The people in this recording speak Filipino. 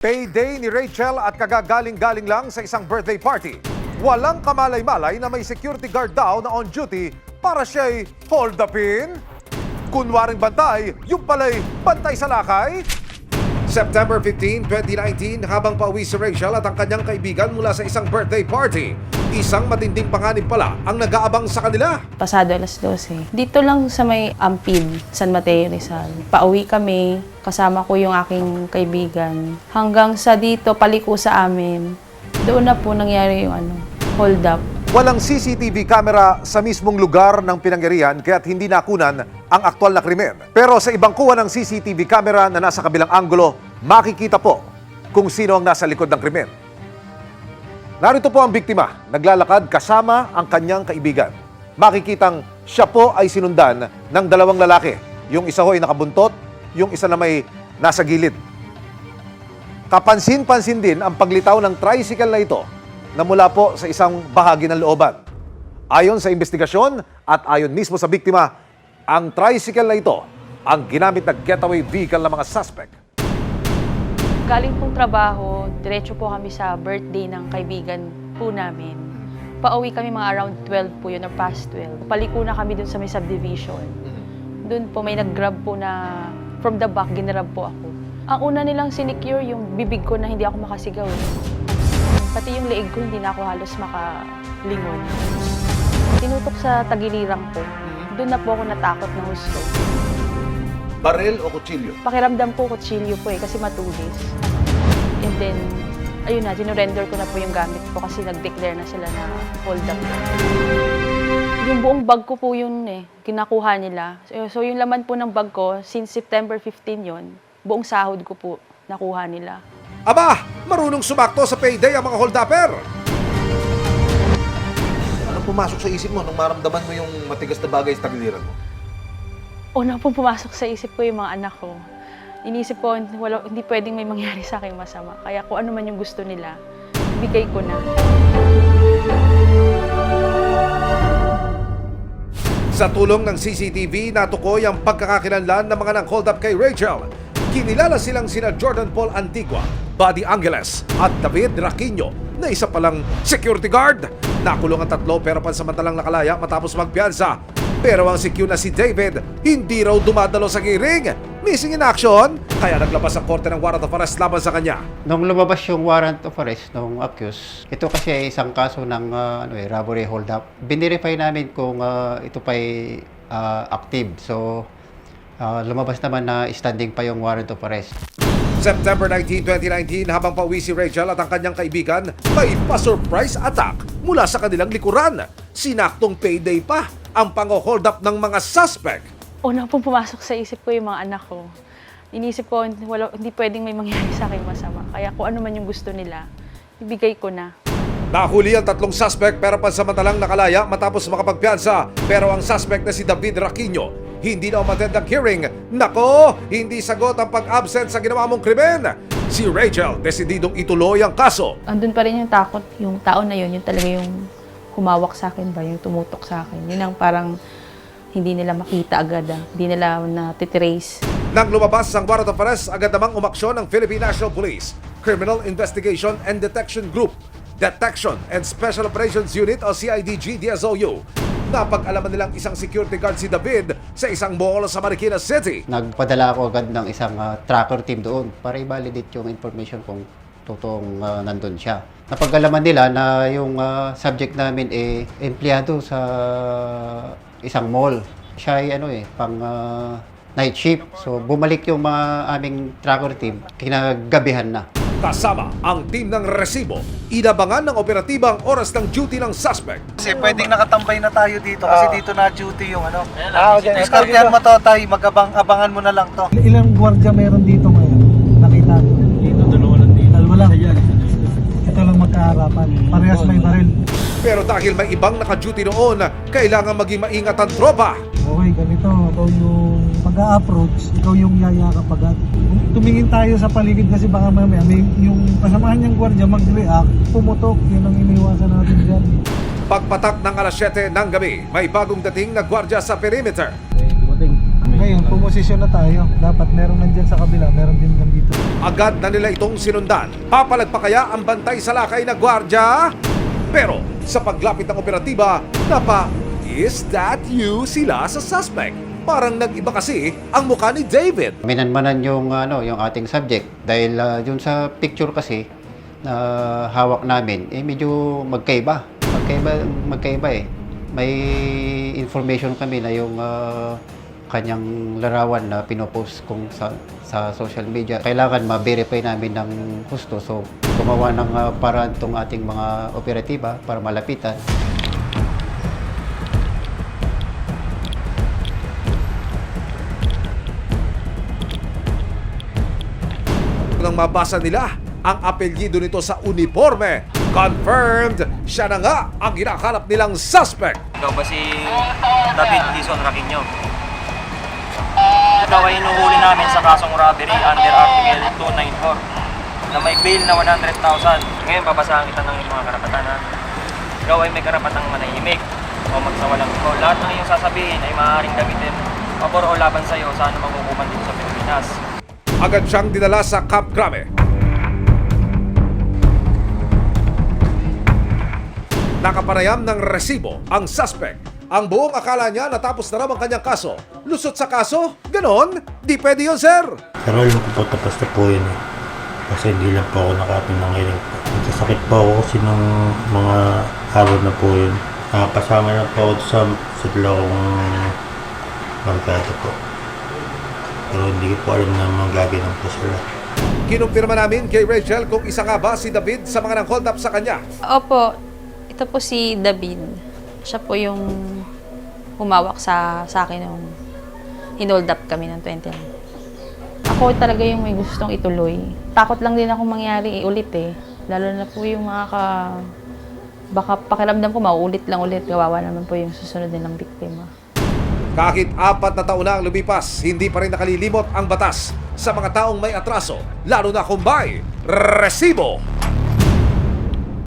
Payday ni Rachel at kagagaling-galing lang sa isang birthday party. Walang kamalay-malay na may security guard daw na on duty para siya'y hold upin. Kunwaring bantay, yung pala'y bantay sa lakay. September 15, 2019, habang pauwi si Rachel at ang kanyang kaibigan mula sa isang birthday party, isang matinding panganib pala ang nag-aabang sa kanila. Pasado alas 12. Dito lang sa may Ampid, San Mateo, Rizal. Pauwi kami, kasama ko yung aking kaibigan. Hanggang sa dito, paliko sa amin. Doon na po nangyari yung hold up. Walang CCTV camera sa mismong lugar ng pinangyarihan kaya't hindi nakunan ang aktwal na krimen. Pero sa ibang kuha ng CCTV camera na nasa kabilang anggulo, makikita po kung sino ang nasa likod ng krimen. Narito po ang biktima, naglalakad kasama ang kanyang kaibigan. Makikitang siya po ay sinundan ng dalawang lalaki. Yung isa ho ay nakabuntot, yung isa na may nasa gilid. Kapansin-pansin din ang paglitaw ng tricycle na ito na mula po sa isang bahagi ng looban. Ayon sa investigasyon at ayon mismo sa biktima, ang tricycle na ito ang ginamit na getaway vehicle ng mga suspect. Galing pong trabaho, diretso po kami sa birthday ng kaibigan po namin. Pauwi kami mga around 12 po yun, or past 12. Paliko na kami dun sa may subdivision. Dun po may nag-grab po na from the back, ginrab po ako. Ang una nilang sinecure yung bibig ko na hindi ako makasigaw. Pati yung leeg ko, hindi na ako halos makalingon. Tinutok sa tagilirang ko. Doon na po ako natakot na husto. Baril o kutsilyo? Pakiramdam po kutsilyo po kasi matulis. And then, ayun na, sinurrender ko na po yung gamit ko kasi nag-declare na sila na hold up. Yung buong bag ko po yun kinakuha nila. So yung laman po ng bag ko, since September 15 yon, buong sahod ko po nakuha nila. Aba, marunong sumakto sa payday ang mga hold-upper. Anong pumasok sa isip mo nung maramdaman mo yung matigas na bagay sa tagiliran mo? Una pong pumasok sa isip ko yung mga anak ko. Inisip ko, hindi pwedeng may mangyari sa akin masama. Kaya kung ano man yung gusto nila, bigay ko na. Sa tulong ng CCTV, natukoy ang pagkakakilanlan ng mga nang-hold up kay Rachel. Kinilala silang sina Jordan Paul Antigua, Buddy Angeles at David Raquino na isa palang security guard. Nakulong ang tatlo pero pansamantalang nakalaya matapos magpiyansa. Pero ang CQ na si David hindi raw dumadalo sa hearing. Missing in action, kaya naglabas ang korte ng warrant of arrest laban sa kanya. Nung lumabas yung warrant of arrest ng accused, ito kasi ay isang kaso ng robbery hold-up. Binirify namin kung ito pa'y active. So, lumabas naman na standing pa yung warrant of arrest. September 19, 2019, habang pauwi si Rachel at ang kanyang kaibigan, may pa-surprise attack mula sa kanilang likuran. Sinaktong payday pa ang pang-hold up ng mga suspect. Una pong pumasok sa isip ko yung mga anak ko. Inisip ko, hindi pwedeng may mangyari sa akin masama. Kaya kung ano man yung gusto nila, ibigay ko na. Nahuli ang tatlong suspect pero pansamantalang nakalaya matapos makapagpiyansa. Pero ang suspect na si David Raquino, hindi na umattend ang hearing. Nako, hindi sagot ang pag-absent sa ginawa mong krimen. Si Rachel, desididong ituloy ang kaso. Andun pa rin yung takot, yung tao na yun talaga yung humawak sa akin ba, yung tumutok sa akin. Yun ang parang hindi nila makita agad, hindi nila na-trace. Nang lumabas ang warrant of arrest, agad namang umaksyon ng Philippine National Police, Criminal Investigation and Detection Group, Detection and Special Operations Unit o CIDG-DSOU. Napag-alaman nilang isang security guard si David sa isang mall sa Marikina City. Nagpadala ako agad ng isang tracker team doon para i-validate yung information kung totoong nandun siya. Napag-alaman nila na yung subject namin empleyado sa isang mall. Siya ay pang night shift. So bumalik yung mga aming tracker team kinagabihan na. Kasama ang team ng resibo, inabangan ng operatibang oras ng duty ng suspect. Kasi pwedeng nakatambay na tayo dito kasi dito na duty yung Diskartehan mo to tayo, mag-abangan mo na lang to. Ilang gwardiya meron dito ngayon? Nakita ko. Dito, dalawa lang dito. Dalawa lang. Ito lang magkaharapan. Parehas may baril. Pero dahil may ibang naka-duty noon, kailangan maging maingat ang tropa. Okay, ganito. Ikaw yung pag-a-approach, ikaw yung yayakap agad. Tumingin tayo sa paligid kasi baka mamaya may yung kasamahan niyang gwardiya mag-react, pumutok. Yun ang iniwasan natin dyan. Pagpatak ng alas 7 ng gabi, may bagong dating na gwardya sa perimeter. Okay, Ngayon, pumosisyon na tayo. Dapat meron nandyan sa kabila, meron din nandito. Agad na nila itong sinundan. Papalag pa kaya ang bantay sa lakay na gwardya? Pero sa paglapit ng operatiba, is that you sila sa suspect? Parang nag-iba kasi ang mukha ni David. Minanmanan yung yung ating subject dahil yung sa picture kasi na hawak namin medyo magkaiba eh. May information kami na yung kanyang larawan na pinopost kung sa social media. Kailangan ma-verify namin ng husto, so gumawa ng paraan tong ating mga operatiba para malapitan. Nang mabasa nila ang apelyido nito sa uniforme, confirmed siya na nga ang hinahanap nilang suspect. Ikaw ba si David Dizon Raquinho? Ikaw ay inuhuli namin sa kasong robbery under Article 294 na may bail na 100,000. Ngayon, babasahan kita ng mga karapatan ha. Ikaw ay may karapatang manahimik o magsawalang ikaw. Lahat ng iyong sasabihin ay maaaring gamitin pabor o laban sa iyo sa anumang hukuman dito sa Pilipinas. Agad siyang dinala sa Camp Crame. Nakapanayam ng resibo ang suspect. Ang buong akala niya natapos na raw ang kanyang kaso. Lusot sa kaso? Ganon? Di pwede yun, sir. Pero alam ko po tapos na po yun eh. Kasi hindi lang po ako nakatinangiling po. Nagkasakit po ako kasi ng mga araw na po yun. Nakapasama na po ako sa dalawang barkada po. Pero hindi ko po alam na manggaganon po sila. Kinumpirma namin kay Rachel kung isa nga ba si David sa mga nang-hold up sa kanya. Opo, ito po si David. Siya po yung humawak sa akin nung hinold up kami ng 21. Ako talaga yung may gustong ituloy. Takot lang din ako mangyari ulit eh. Lalo na po yung baka pakiramdam ko mauulit lang ulit. Kawawa naman po yung susunod nilang biktima. Kahit 4 na taon na ang lumipas, hindi pa rin nakalilimot ang batas sa mga taong may atraso, lalo na kung may resibo.